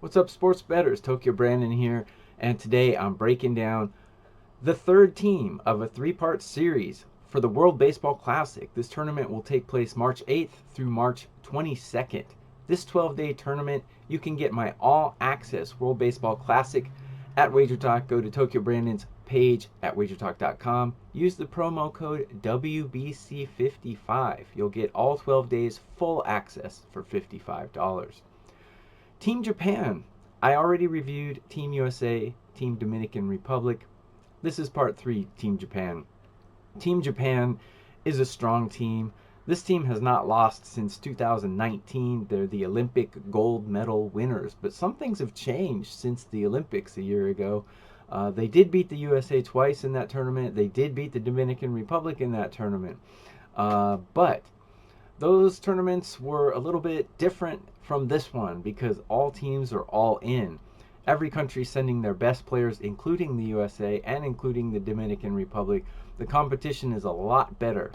What's up, sports bettors? Tokyo Brandon here, and today I'm breaking down the third team of a three-part series for the World Baseball Classic. This tournament will take place March 8th through March 22nd. This 12-day tournament, you can get my all-access World Baseball Classic at WagerTalk. Go to Tokyo Brandon's page at WagerTalk.com. Use the promo code WBC55. You'll get all 12 days full access for $55. Team Japan. I already reviewed Team USA, Team Dominican Republic. This is part 3, Team Japan. Team Japan is a strong team. This team has not lost since 2019. They're the Olympic gold medal winners, but some things have changed since the Olympics a year ago. They did beat the USA twice in that tournament. They did beat the Dominican Republic in that tournament. But those tournaments were a little bit different from this one because all teams are all in. Every country sending their best players, including the USA and including the Dominican Republic. The competition is a lot better.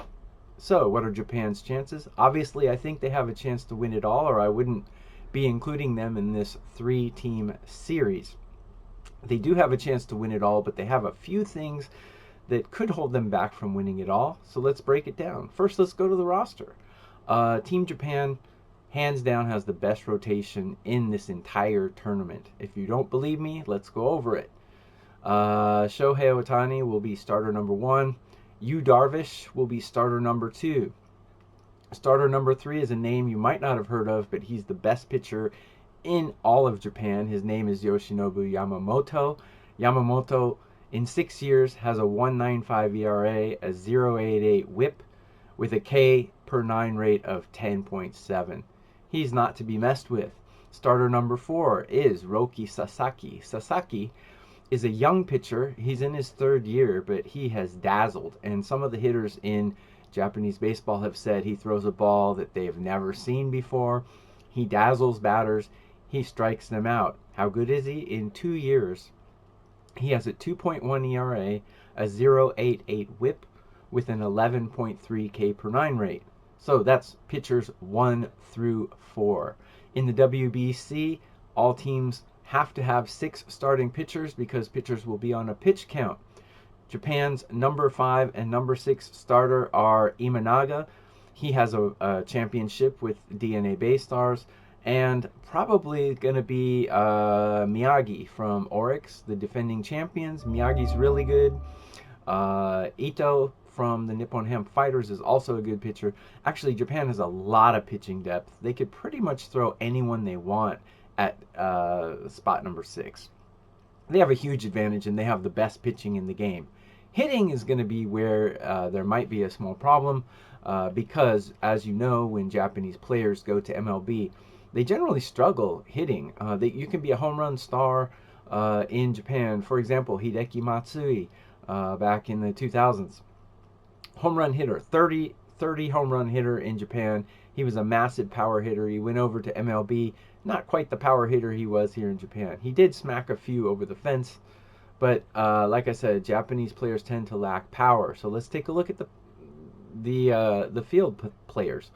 So, what are Japan's chances? Obviously, I think they have a chance to win it all, or I wouldn't be including them in this 3-team series. They do have a chance to win it all, but they have a few things that could hold them back from winning it all. So let's break it down. First, let's go to the roster. Team Japan, hands down, has the best rotation in this entire tournament. If you don't believe me, let's go over it. Shohei Ohtani will be starter number 1. Darvish will be starter number 2. Starter number 3 is a name you might not have heard of, but he's the best pitcher in all of Japan. His name is Yoshinobu Yamamoto. Yamamoto, in 6 years, has a 1.95 ERA, a 0.88 WHIP, with a K per 9 rate of 10.7. He's not to be messed with. Starter number 4 is Roki Sasaki. Sasaki is a young pitcher. He's in his 3rd year, but he has dazzled. And some of the hitters in Japanese baseball have said he throws a ball that they've never seen before. He dazzles batters. He strikes them out. How good is he? In 2 years, he has a 2.1 ERA, a 0.88 WHIP, with an 11.3 K per 9 rate. So that's pitchers 1 through 4. In the WBC, all teams have to have 6 starting pitchers because pitchers will be on a pitch count. Japan's number 5 and number 6 starter are Imanaga. He has a championship with DNA Baystars. And probably going to be Miyagi from Oryx, the defending champions. Miyagi's really good. Ito from the Nippon Ham Fighters is also a good pitcher. Actually, Japan has a lot of pitching depth. They could pretty much throw anyone they want at spot number 6. They have a huge advantage, and they have the best pitching in the game. Hitting is going to be where there might be a small problem because, as you know, when Japanese players go to MLB, they generally struggle hitting. You can be a home run star in Japan. For example, Hideki Matsui back in the 2000s. Home run hitter, 30 home run hitter in Japan. He was a massive power hitter. He went over to MLB, not quite the power hitter he was here in Japan. He did smack a few over the fence, but like I said, Japanese players tend to lack power. So let's take a look at the field players.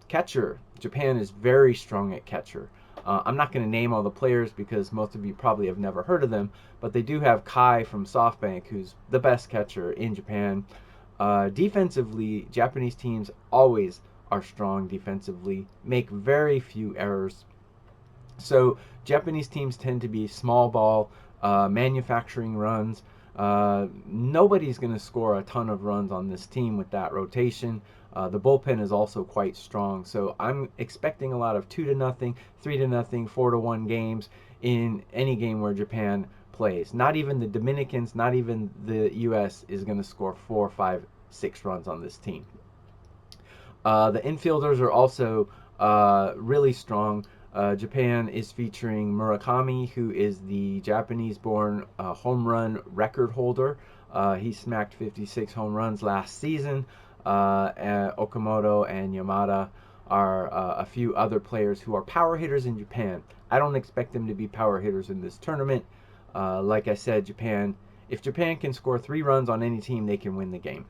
Catcher, Japan is very strong at catcher. I'm not going to name all the players because most of you probably have never heard of them, but they do have Kai from SoftBank, who's the best catcher in Japan. Defensively, Japanese teams always are strong defensively, make very few errors. So Japanese teams tend to be small ball, manufacturing runs. Nobody's going to score a ton of runs on this team with that rotation. The bullpen is also quite strong, so I'm expecting a lot of 2-0, 3-0, 4-1 games in any game where Japan plays. Not even the Dominicans, not even the U.S. is going to score 4, 5, 6 runs on this team. The infielders are also really strong. Japan is featuring Murakami, who is the Japanese-born home run record holder. He smacked 56 home runs last season. And Okamoto and Yamada are a few other players who are power hitters in Japan. I don't expect them to be power hitters in this tournament. Like I said, if Japan can score 3 runs on any team, they can win the game.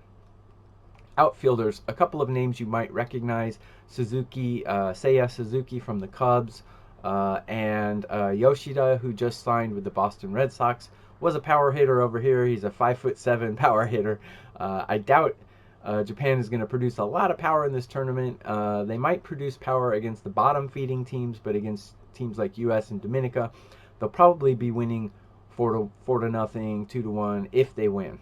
Outfielders, a couple of names you might recognize. Seiya Suzuki from the Cubs. And Yoshida, who just signed with the Boston Red Sox, was a power hitter over here. He's a 5'7" power hitter. I doubt Japan is going to produce a lot of power in this tournament. They might produce power against the bottom feeding teams, but against teams like U.S. and Dominica, they'll probably be winning 4-0, 2-1 if they win.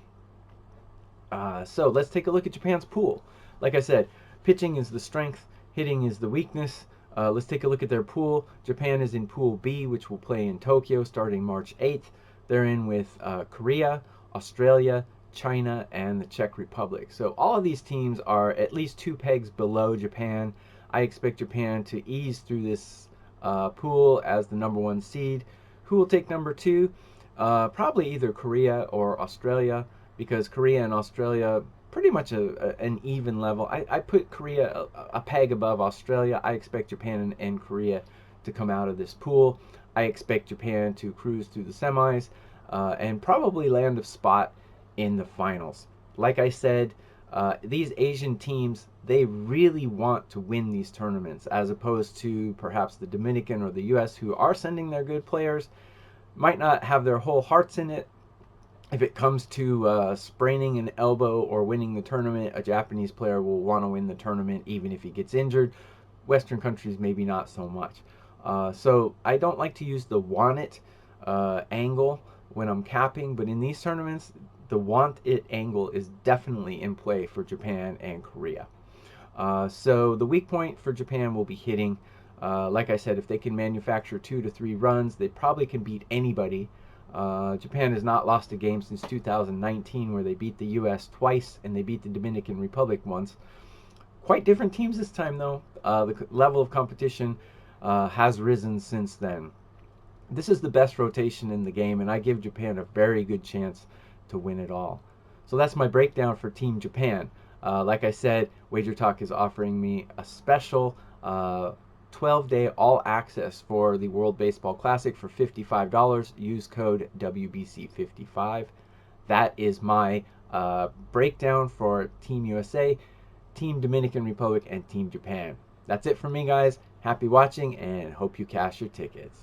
So let's take a look at Japan's pool. Like I said, pitching is the strength, hitting is the weakness. Let's take a look at their pool. Japan is in Pool B, which will play in Tokyo starting March 8th. They're in with Korea, Australia, China, and the Czech Republic. So all of these teams are at least 2 pegs below Japan. I expect Japan to ease through this pool as the number 1 seed. Who will take number 2? Probably either Korea or Australia, because Korea and Australia pretty much an even level. I put Korea a peg above Australia. I expect Japan and Korea to come out of this pool. I expect Japan to cruise through the semis and probably land a spot in the finals. Like I said, these Asian teams, they really want to win these tournaments, as opposed to perhaps the Dominican or the U.S., who are sending their good players, might not have their whole hearts in it. If it comes to spraining an elbow or winning the tournament, a Japanese player will want to win the tournament even if he gets injured. Western countries maybe not so much. So I don't like to use the want it angle when I'm capping, but in these tournaments, the want it angle is definitely in play for Japan and Korea. So the weak point for Japan will be hitting. Like I said, if they can manufacture 2 to 3 runs, they probably can beat anybody. Japan has not lost a game since 2019, where they beat the U.S. twice and they beat the Dominican Republic once. Quite different teams this time, though. The level of competition has risen since then. This is the best rotation in the game, and I give Japan a very good chance to win it all. So that's my breakdown for Team Japan. Like I said, WagerTalk is offering me a special 12-day all access for the World Baseball Classic for $55. Use code WBC55. That is my breakdown for Team USA, Team Dominican Republic, and Team Japan. That's it for me, guys. Happy watching, and hope you cash your tickets.